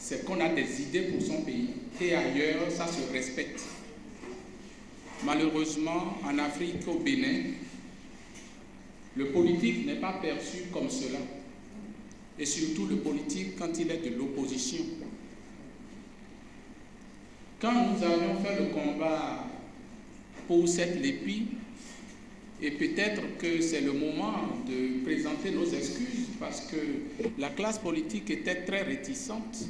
c'est qu'on a des idées pour son pays. Et ailleurs, ça se respecte. Malheureusement, en Afrique, au Bénin, le politique n'est pas perçu comme cela. Et surtout le politique quand il est de l'opposition. Quand nous avions fait le combat pour cette LEPI, et peut-être que c'est le moment de présenter nos excuses parce que la classe politique était très réticente.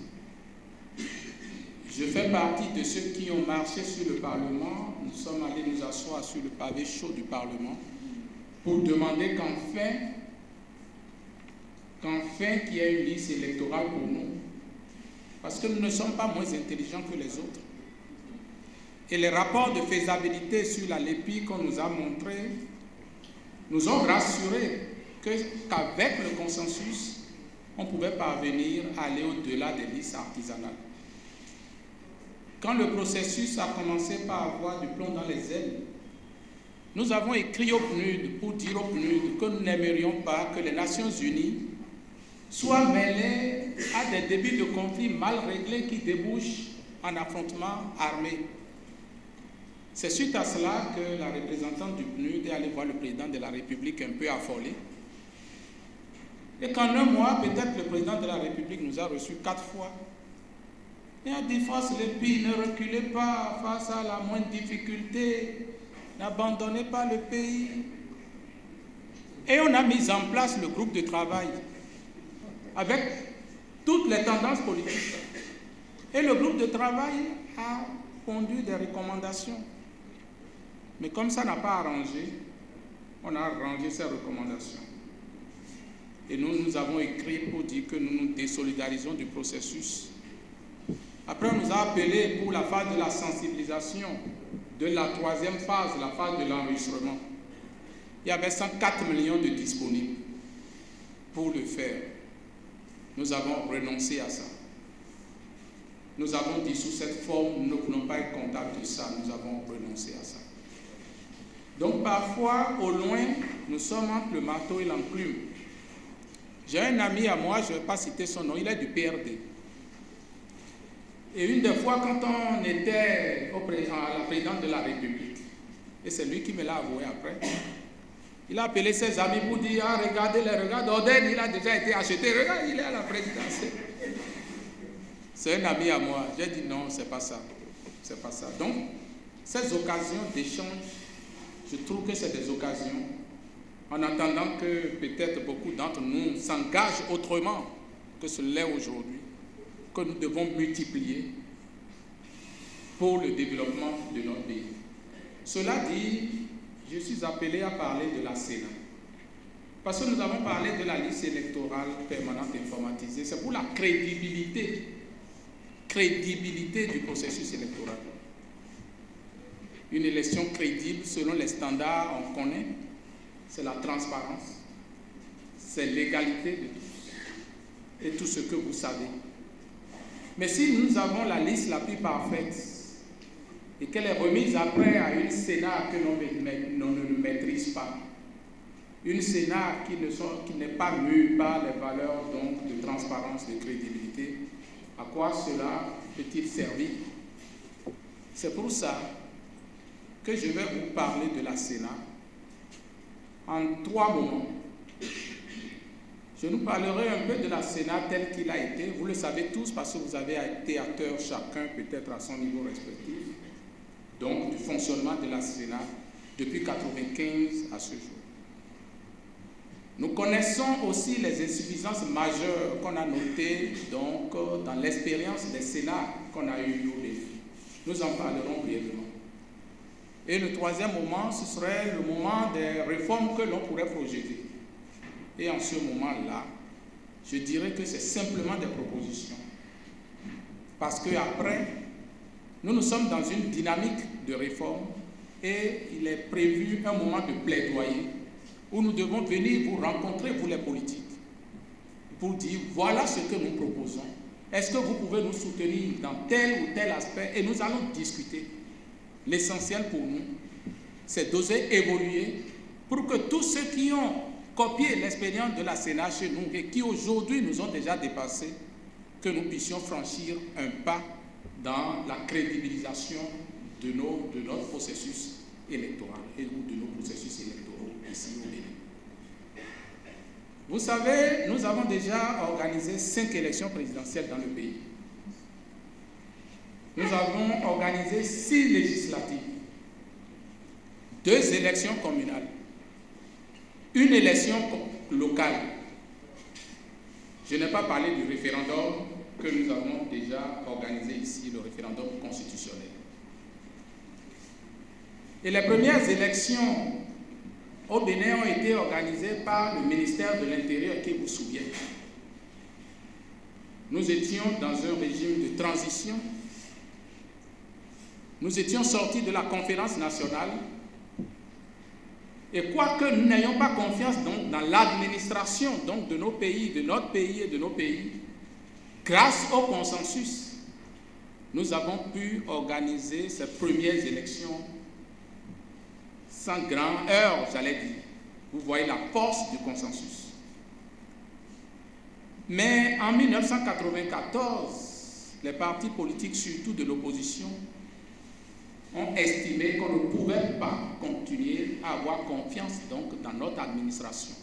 Je fais partie de ceux qui ont marché sur le Parlement. Nous sommes allés nous asseoir sur le pavé chaud du Parlement pour demander qu'enfin qu'il y ait une liste électorale pour nous. Parce que nous ne sommes pas moins intelligents que les autres. Et les rapports de faisabilité sur la LEPI qu'on nous a montrés nous ont rassurés qu'avec le consensus, on pouvait parvenir à aller au-delà des listes artisanales. Quand le processus a commencé par avoir du plomb dans les ailes, nous avons écrit au PNUD pour dire au PNUD que nous n'aimerions pas que les Nations Unies soient mêlées à des débuts de conflits mal réglés qui débouchent en affrontements armés. C'est suite à cela que la représentante du PNUD est allée voir le président de la République un peu affolé. Et qu'en un mois, peut-être le président de la République nous a reçus 4 fois. Et a dit, face LEPI, ne reculez pas face à la moindre difficulté, n'abandonnez pas le pays. Et on a mis en place le groupe de travail avec toutes les tendances politiques. Et le groupe de travail a pondu des recommandations. Mais comme ça n'a pas arrangé, on a arrangé ces recommandations. Et nous avons écrit pour dire que nous nous désolidarisons du processus. Après, on nous a appelés pour la phase de la sensibilisation, de la 3e phase, la phase de l'enregistrement. Il y avait 104 millions de disponibles pour le faire. Nous avons renoncé à ça. Nous avons dit sous cette forme, nous ne voulons pas être comptables de ça, nous avons renoncé à ça. Donc parfois, au loin, nous sommes entre le marteau et l'enclume. J'ai un ami à moi, je ne vais pas citer son nom, il est du PRD. Et une des fois, quand on était à la présidente de la République, et c'est lui qui me l'a avoué après, il a appelé ses amis pour dire, ah, regardez les regards d'Oden, il a déjà été acheté, regarde, il est à la présidence. C'est un ami à moi. J'ai dit non, c'est pas ça. C'est pas ça. Donc, ces occasions d'échange, je trouve que c'est des occasions, en attendant que peut-être beaucoup d'entre nous s'engagent autrement que ce l'est aujourd'hui, que nous devons multiplier pour le développement de notre pays. Cela dit, je suis appelé à parler de la Sénat. Parce que nous avons parlé de la liste électorale permanente informatisée. C'est pour la crédibilité du processus électoral. Une élection crédible, selon les standards, on connaît, c'est la transparence, c'est l'égalité de tous, et tout ce que vous savez. Mais si nous avons la liste la plus parfaite, et qu'elle est remise après à une Sénat que l'on ne maîtrise pas, une Sénat qui n'est pas mue par les valeurs donc, de transparence, de crédibilité, à quoi cela peut-il servir? C'est pour ça que je vais vous parler de la Sénat en 3 moments. Je nous parlerai un peu de la Sénat telle qu'il a été. Vous le savez tous parce que vous avez été acteurs chacun peut-être à son niveau respectif. Donc du fonctionnement de la Sénat depuis 1995 à ce jour. Nous connaissons aussi les insuffisances majeures qu'on a notées donc, dans l'expérience des Sénats qu'on a eu au défi. Nous en parlerons brièvement. Et le 3e moment, ce serait le moment des réformes que l'on pourrait projeter. Et en ce moment-là, je dirais que c'est simplement des propositions. Parce qu'après, nous sommes dans une dynamique de réforme et il est prévu un moment de plaidoyer où nous devons venir vous rencontrer, vous les politiques, pour dire voilà ce que nous proposons. Est-ce que vous pouvez nous soutenir dans tel ou tel aspect? Et nous allons discuter. L'essentiel pour nous, c'est d'oser évoluer pour que tous ceux qui ont copié l'expérience de la Sénat chez nous et qui aujourd'hui nous ont déjà dépassés, que nous puissions franchir un pas dans la crédibilisation de notre processus électoral et de nos processus électoraux ici au Bénin. Vous savez, nous avons déjà organisé 5 élections présidentielles dans le pays. Nous avons organisé 6 législatives, 2 élections communales, 1 élection locale. Je n'ai pas parlé du référendum que nous avons déjà organisé ici, le référendum constitutionnel. Et les premières élections au Bénin ont été organisées par le ministère de l'Intérieur, qui vous souvient. Nous étions dans un régime de transition. Nous étions sortis de la conférence nationale. Et quoique nous n'ayons pas confiance donc, dans l'administration de nos pays, de notre pays et de nos pays, grâce au consensus, nous avons pu organiser ces premières élections sans grand heurts, j'allais dire. Vous voyez la force du consensus. Mais en 1994, les partis politiques, surtout de l'opposition, ont estimé qu'on ne pouvait pas continuer à avoir confiance donc, dans notre administration.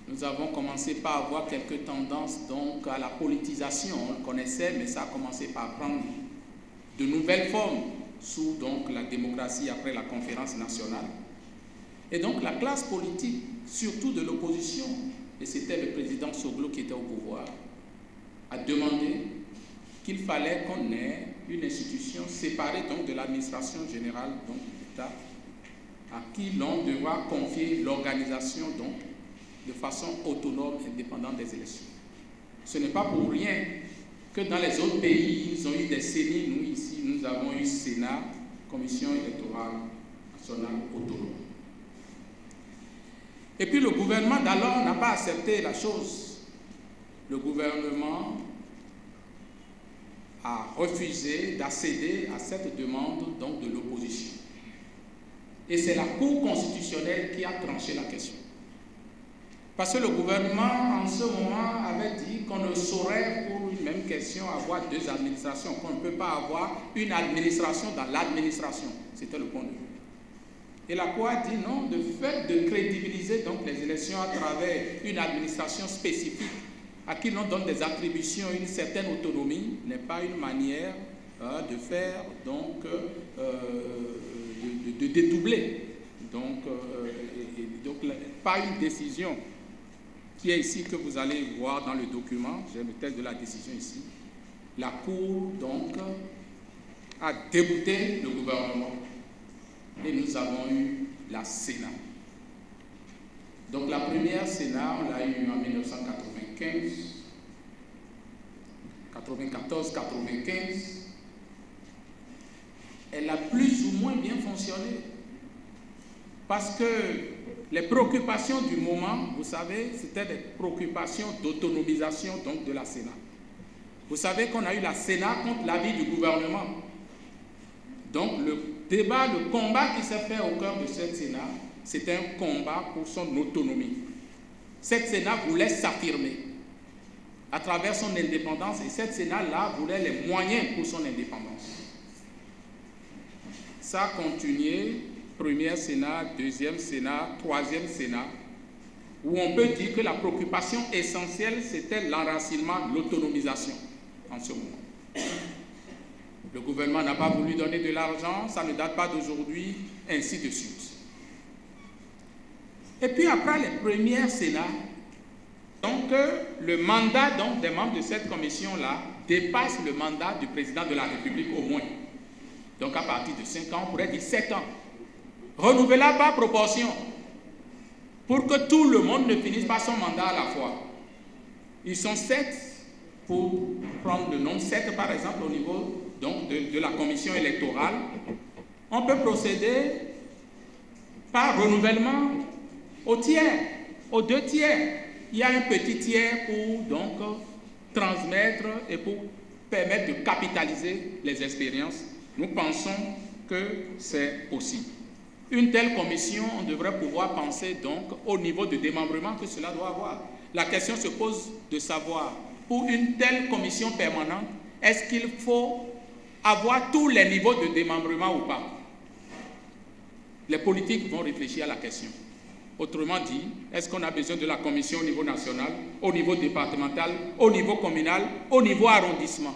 Nous avons commencé par avoir quelques tendances donc, à la politisation, on le connaissait, mais ça a commencé par prendre de nouvelles formes sous donc, la démocratie après la conférence nationale. Et donc la classe politique, surtout de l'opposition, et c'était le président Soglo qui était au pouvoir, a demandé qu'il fallait qu'on ait une institution séparée donc, de l'administration générale de l'État, à qui l'on devra confier l'organisation de façon autonome et indépendante des élections. Ce n'est pas pour rien que dans les autres pays, ils ont eu des CENI. Nous, ici, nous avons eu Sénat, Commission électorale nationale autonome. Et puis le gouvernement d'alors n'a pas accepté la chose. Le gouvernement a refusé d'accéder à cette demande donc, de l'opposition. Et c'est la Cour constitutionnelle qui a tranché la question. Parce que le gouvernement, en ce moment, avait dit qu'on ne saurait, pour une même question, avoir 2 administrations, qu'on ne peut pas avoir une administration dans l'administration. C'était le point de vue. Et la Cour a dit non, le fait de crédibiliser donc, les élections à travers une administration spécifique, à qui l'on donne des attributions, une certaine autonomie, n'est pas une manière de faire, donc, de dédoubler. Donc, pas une décision qui est ici, que vous allez voir dans le document, j'ai le texte de la décision ici. La Cour, donc, a débouté le gouvernement et nous avons eu la Sénat. Donc la première Sénat, on l'a eu en 1995, 94-95. Elle a plus ou moins bien fonctionné. Parce que les préoccupations du moment, vous savez, c'était des préoccupations d'autonomisation donc de la Sénat. Vous savez qu'on a eu la Sénat contre l'avis du gouvernement. Donc le débat, le combat qui s'est fait au cœur de cette Sénat, c'était un combat pour son autonomie. Cette Sénat voulait s'affirmer à travers son indépendance et cette Sénat-là voulait les moyens pour son indépendance. Ça a continué. Première Sénat, deuxième Sénat, troisième Sénat, où on peut dire que la préoccupation essentielle, c'était l'enracinement, l'autonomisation en ce moment. Le gouvernement n'a pas voulu donner de l'argent, ça ne date pas d'aujourd'hui, ainsi de suite. Et puis après les premières Sénats, donc le mandat donc, des membres de cette commission-là dépasse le mandat du président de la République au moins. Donc à partir de 5 ans, on pourrait dire 7 ans. Renouvelable par proportion, pour que tout le monde ne finisse pas son mandat à la fois. Ils sont 7, pour prendre le nombre 7 par exemple au niveau donc, de la commission électorale. On peut procéder par renouvellement au tiers, aux 2 tiers. Il y a un petit tiers pour donc transmettre et pour permettre de capitaliser les expériences. Nous pensons que c'est possible. Une telle commission, on devrait pouvoir penser donc au niveau de démembrement que cela doit avoir. La question se pose de savoir pour une telle commission permanente, est-ce qu'il faut avoir tous les niveaux de démembrement ou pas? Les politiques vont réfléchir à la question. Autrement dit, est-ce qu'on a besoin de la commission au niveau national, au niveau départemental, au niveau communal, au niveau arrondissement?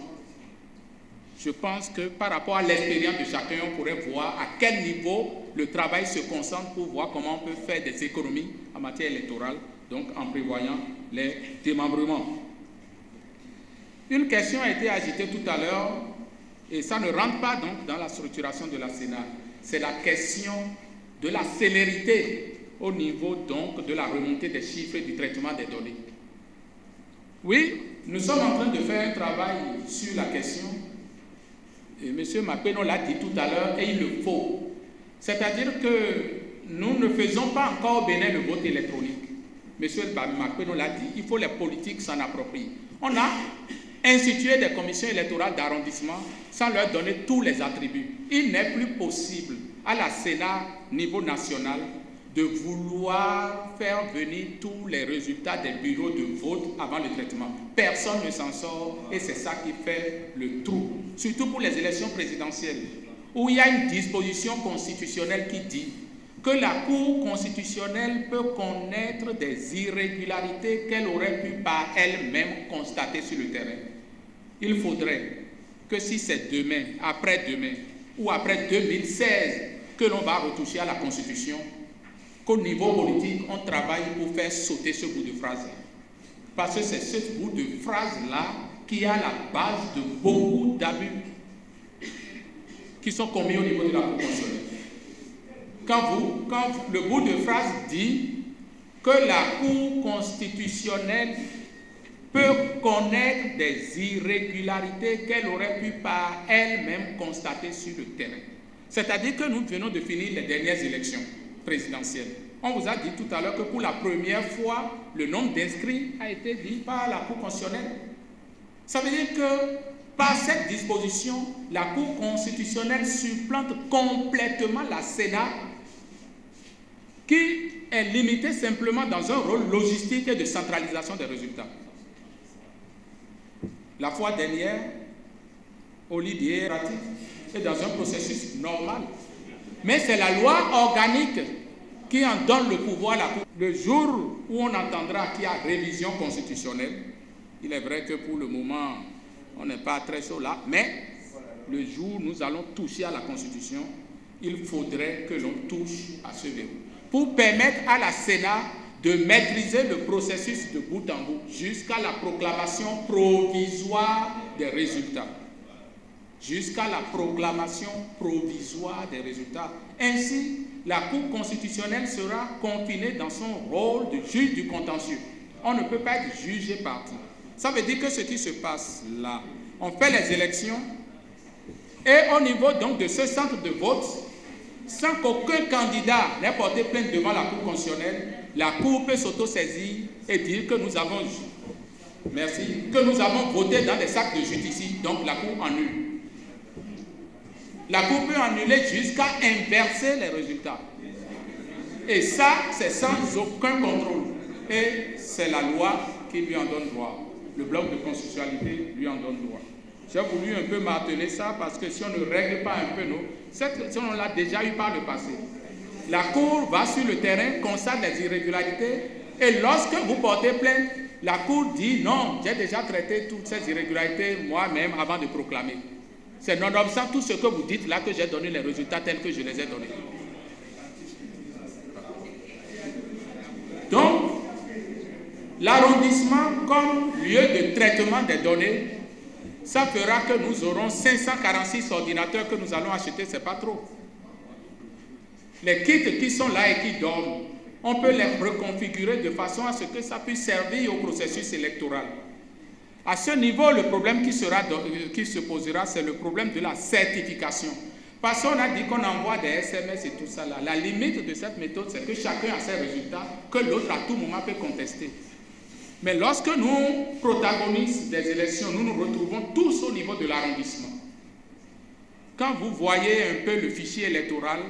Je pense que par rapport à l'expérience de chacun, on pourrait voir à quel niveau le travail se concentre pour voir comment on peut faire des économies en matière électorale, donc en prévoyant les démembrements. Une question a été agitée tout à l'heure, et ça ne rentre pas donc dans la structuration de la Sénat. C'est la question de la célérité au niveau donc de la remontée des chiffres et du traitement des données. Oui, nous sommes en train de faire un travail sur la question, et M. Makpeno l'a dit tout à l'heure, et il le faut. C'est-à-dire que nous ne faisons pas encore au Bénin le vote électronique. M. Makpeno l'a dit, il faut les politiques s'en approprier. On a institué des commissions électorales d'arrondissement sans leur donner tous les attributs. Il n'est plus possible à la Sénat, niveau national, de vouloir faire venir tous les résultats des bureaux de vote avant le traitement. Personne ne s'en sort et c'est ça qui fait le trou. Surtout pour les élections présidentielles, où il y a une disposition constitutionnelle qui dit que la Cour constitutionnelle peut connaître des irrégularités qu'elle aurait pu par elle-même constater sur le terrain. Il faudrait que si c'est demain, après-demain ou après 2016 que l'on va retoucher à la Constitution, qu'au niveau politique, on travaille pour faire sauter ce bout de phrase-là. Parce que c'est ce bout de phrase-là qui a la base de beaucoup d'abus qui sont commis au niveau de la Cour constitutionnelle. Quand le bout de phrase dit que la Cour constitutionnelle peut connaître des irrégularités qu'elle aurait pu par elle-même constater sur le terrain. C'est-à-dire que nous venons de finir les dernières élections présidentielle. On vous a dit tout à l'heure que pour la première fois, le nombre d'inscrits a été dit par la Cour constitutionnelle. Ça veut dire que par cette disposition, la Cour constitutionnelle supplante complètement la Sénat, qui est limitée simplement dans un rôle logistique et de centralisation des résultats. La fois dernière, Olivier Ratif est dans un processus normal. Mais c'est la loi organique qui en donne le pouvoir à la Cour. Le jour où on entendra qu'il y a révision constitutionnelle, il est vrai que pour le moment, on n'est pas très chaud là, mais le jour où nous allons toucher à la Constitution, il faudrait que l'on touche à ce verrou pour permettre à la Sénat de maîtriser le processus de bout en bout jusqu'à la proclamation provisoire des résultats. Jusqu'à la proclamation provisoire des résultats. Ainsi, la Cour constitutionnelle sera confinée dans son rôle de juge du contentieux. On ne peut pas être jugé parti. Ça veut dire que ce qui se passe là, on fait les élections et au niveau donc de ce centre de vote, sans qu'aucun candidat n'ait porté plainte devant la Cour constitutionnelle, la Cour peut s'autosaisir et dire que nous avons, que nous avons voté dans des sacs de justice, donc la Cour annule. La Cour peut annuler jusqu'à inverser les résultats. Et ça, c'est sans aucun contrôle. Et c'est la loi qui lui en donne droit. Le bloc de constitutionnalité lui en donne droit. J'ai voulu un peu marteler ça parce que si on ne règle pas un peu, cette question, on l'a déjà eu par le passé. La Cour va sur le terrain, constate les irrégularités, et lorsque vous portez plainte, la Cour dit non, j'ai déjà traité toutes ces irrégularités moi-même avant de proclamer. C'est nonobstant tout ce que vous dites là que j'ai donné les résultats tels que je les ai donnés. Donc, l'arrondissement comme lieu de traitement des données, ça fera que nous aurons 546 ordinateurs que nous allons acheter, c'est pas trop. Les kits qui sont là et qui dorment, on peut les reconfigurer de façon à ce que ça puisse servir au processus électoral. À ce niveau, le problème qui se posera, c'est le problème de la certification. Parce qu'on a dit qu'on envoie des SMS et tout ça là. La limite de cette méthode, c'est que chacun a ses résultats, que l'autre à tout moment peut contester. Mais lorsque nous protagonistes des élections, nous nous retrouvons tous au niveau de l'arrondissement. Quand vous voyez un peu le fichier électoral,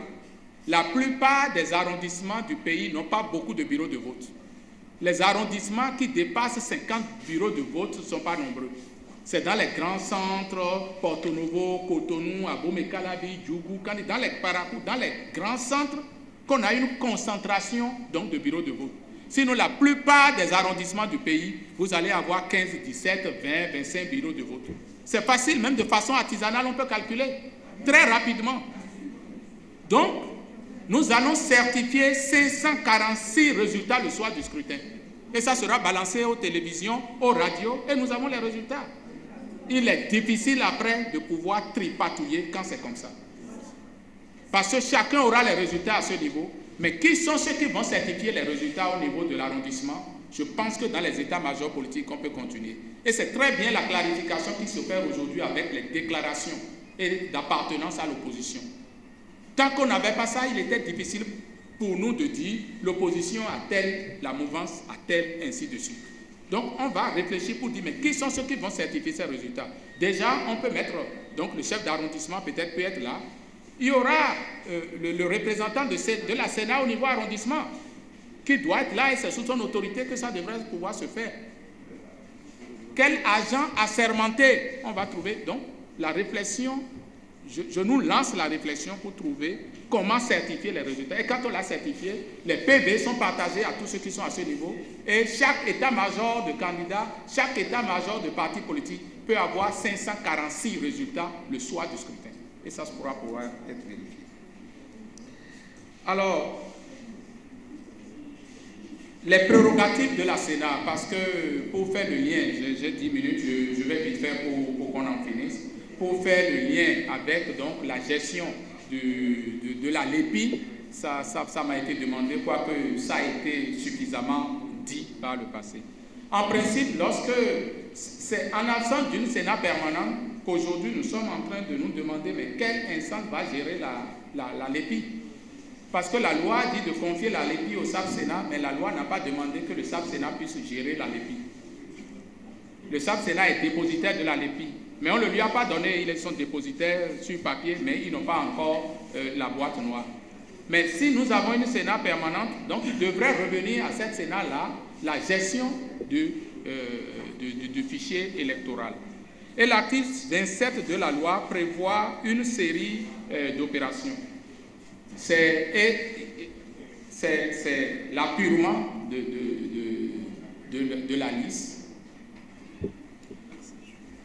la plupart des arrondissements du pays n'ont pas beaucoup de bureaux de vote. les arrondissements qui dépassent 50 bureaux de vote ne sont pas nombreux. C'est dans les grands centres, Porto Novo, Cotonou, Abomey-Calavi, Djougou, dans les Parakou, dans les grands centres, qu'on a une concentration donc, de bureaux de vote. Sinon, la plupart des arrondissements du pays, vous allez avoir 15, 17, 20, 25 bureaux de vote. C'est facile, même de façon artisanale, on peut calculer très rapidement. Donc, nous allons certifier 546 résultats le soir du scrutin. Et ça sera balancé aux télévisions, aux radios, et nous avons les résultats. Il est difficile après de pouvoir tripatouiller quand c'est comme ça. Parce que chacun aura les résultats à ce niveau. Mais qui sont ceux qui vont certifier les résultats au niveau de l'arrondissement? Je pense que dans les états-majors politiques, on peut continuer. Et c'est très bien la clarification qui s'opère aujourd'hui avec les déclarations et d'appartenance à l'opposition. Tant qu'on n'avait pas ça, il était difficile pour nous de dire l'opposition a telle, la mouvance a telle, ainsi de suite. Donc on va réfléchir pour dire, mais qui sont ceux qui vont certifier ces résultats? Déjà, on peut mettre, donc le chef d'arrondissement peut-être peut être là. Il y aura le représentant de la Sénat au niveau arrondissement qui doit être là et c'est sous son autorité que ça devrait pouvoir se faire. Quel agent assermenté on va trouver? Donc la réflexion, je nous lance la réflexion pour trouver comment certifier les résultats. Et quand on l'a certifié, les PV sont partagés à tous ceux qui sont à ce niveau et chaque état-major de candidats, chaque état-major de parti politique peut avoir 546 résultats le soir du scrutin. Et ça pourra pouvoir être vérifié. Alors, les prérogatives de la Sénat, parce que pour faire le lien, j'ai 10 minutes, je vais vite faire pour qu'on en finisse, pour faire le lien avec donc, la gestion de la LEPI, ça m'a été demandé, quoique ça a été suffisamment dit par le passé. En principe, lorsque c'est en absence d'une Sénat permanente qu'aujourd'hui nous sommes en train de nous demander mais quelle instance va gérer la LEPI? Parce que la loi dit de confier la LEPI au SAP-Sénat, mais la loi n'a pas demandé que le SAP-Sénat puisse gérer la LEPI. Le SAP-Sénat est dépositaire de la LEPI, mais on ne lui a pas donné, ils sont dépositaires sur papier, mais ils n'ont pas encore la boîte noire. Mais si nous avons une Sénat permanente, donc il devrait revenir à cette Sénat-là la gestion du fichier électoral. Et l'article 27 de la loi prévoit une série d'opérations. C'est l'appurement de la liste,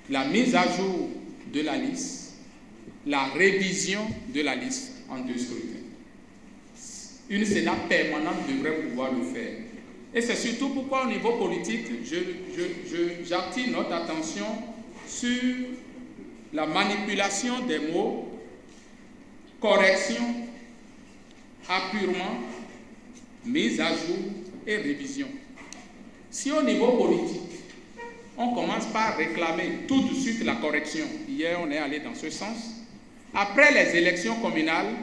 la mise à jour de la liste, la révision de la liste en 2 scrutins. Une Sénat permanente devrait pouvoir le faire. Et c'est surtout pourquoi au niveau politique, j'attire notre attention sur la manipulation des mots, correction, appurement, mise à jour et révision. Si au niveau politique, on commence par réclamer tout de suite la correction, hier on est allé dans ce sens, après les élections communales,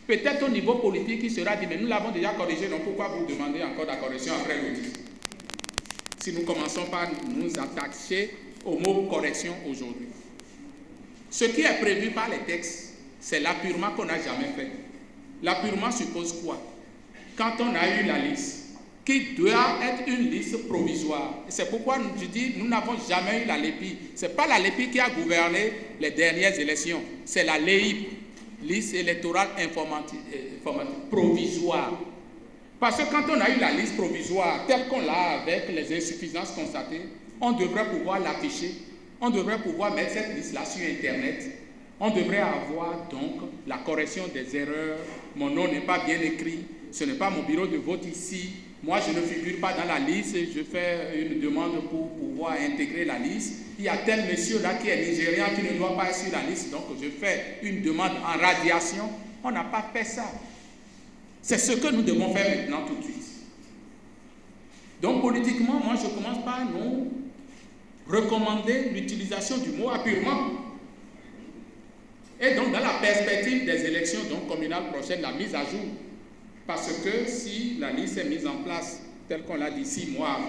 peut-être au niveau politique, il sera dit, mais nous l'avons déjà corrigé, donc pourquoi vous demandez encore la correction après l'audit? Si nous commençons par nous attacher au mot correction aujourd'hui. Ce qui est prévu par les textes, c'est l'appurement qu'on n'a jamais fait. L'appurement suppose quoi? Quand on a eu la liste, qui doit être une liste provisoire. C'est pourquoi je dis, nous n'avons jamais eu la LEPI. Ce n'est pas la LEPI qui a gouverné les dernières élections, c'est la LEIP, liste électorale informatique provisoire. Parce que quand on a eu la liste provisoire, telle qu'on l'a avec les insuffisances constatées, on devrait pouvoir l'afficher, on devrait pouvoir mettre cette liste-là sur Internet, on devrait avoir donc la correction des erreurs, mon nom n'est pas bien écrit, ce n'est pas mon bureau de vote ici, moi je ne figure pas dans la liste, je fais une demande pour pouvoir intégrer la liste, il y a tel monsieur là qui est nigérian qui ne doit pas être sur la liste, donc je fais une demande en radiation. On n'a pas fait ça. C'est ce que nous devons faire maintenant tout de suite. Donc politiquement, moi je commence par nous recommander l'utilisation du mot appurement. Et donc dans la perspective des élections donc, communales prochaines, la mise à jour. Parce que si la liste est mise en place, tel qu'on l'a dit 6 mois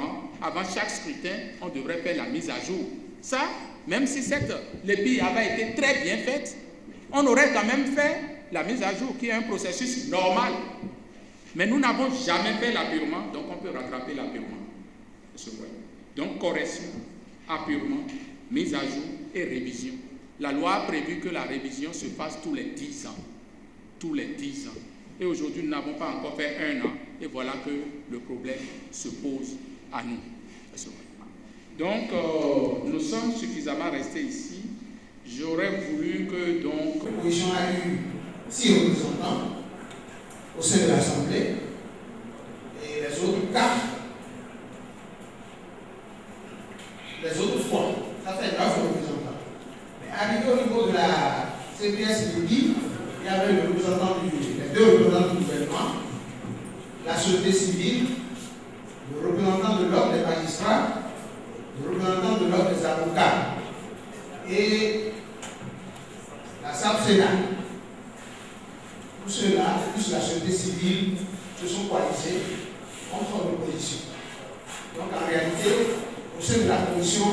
avant chaque scrutin, on devrait faire la mise à jour. Ça, même si cette LEPI avait été très bien faite, on aurait quand même fait la mise à jour, qui est un processus normal. Mais nous n'avons jamais fait l'appurement, donc on peut rattraper l'appurement. Donc correction, apurement, mise à jour et révision. La loi a prévu que la révision se fasse tous les 10 ans. Tous les 10 ans. Et aujourd'hui, nous n'avons pas encore fait 1 an. Et voilà que le problème se pose à nous. Donc, nous sommes suffisamment restés ici. J'aurais voulu que donc... L'opposition a eu 6 représentants au sein de l'Assemblée et les autres 4. Les autres fois, ça fait 9 représentants. Mais arrivé au niveau de la CPS il y avait les 2 représentants du gouvernement, la société civile, le représentant de l'ordre des magistrats, le représentant de l'ordre des avocats et la SAP-Sénat. Tous ceux-là, plus la société civile, se sont coalisés contre l'opposition. Donc en réalité, au sein de la commission,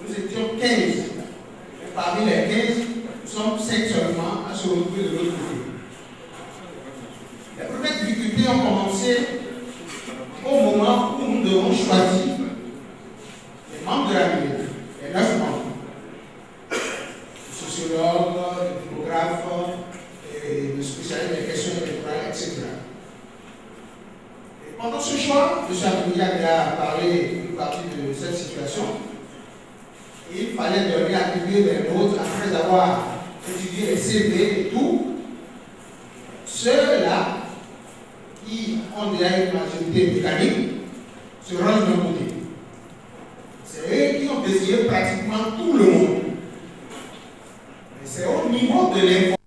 nous étions 15. Et parmi les 15, nous sommes 5 seulement à se retrouver de l'autre côté. Les premières difficultés ont commencé au moment où nous devons choisir les membres de la République, les 9 membres. Les sociologues, les typographes, les spécialistes des questions électorales, etc. Et pendant ce choix, M. Abouliak a parlé une partie de cette situation. Il fallait donner attribuer les notes après avoir étudié les CV et tout. Ceux-là qui ont déjà une majorité mécanique se rangent d'un côté. C'est eux qui ont désigné pratiquement tout le monde. Mais c'est au niveau de l'information.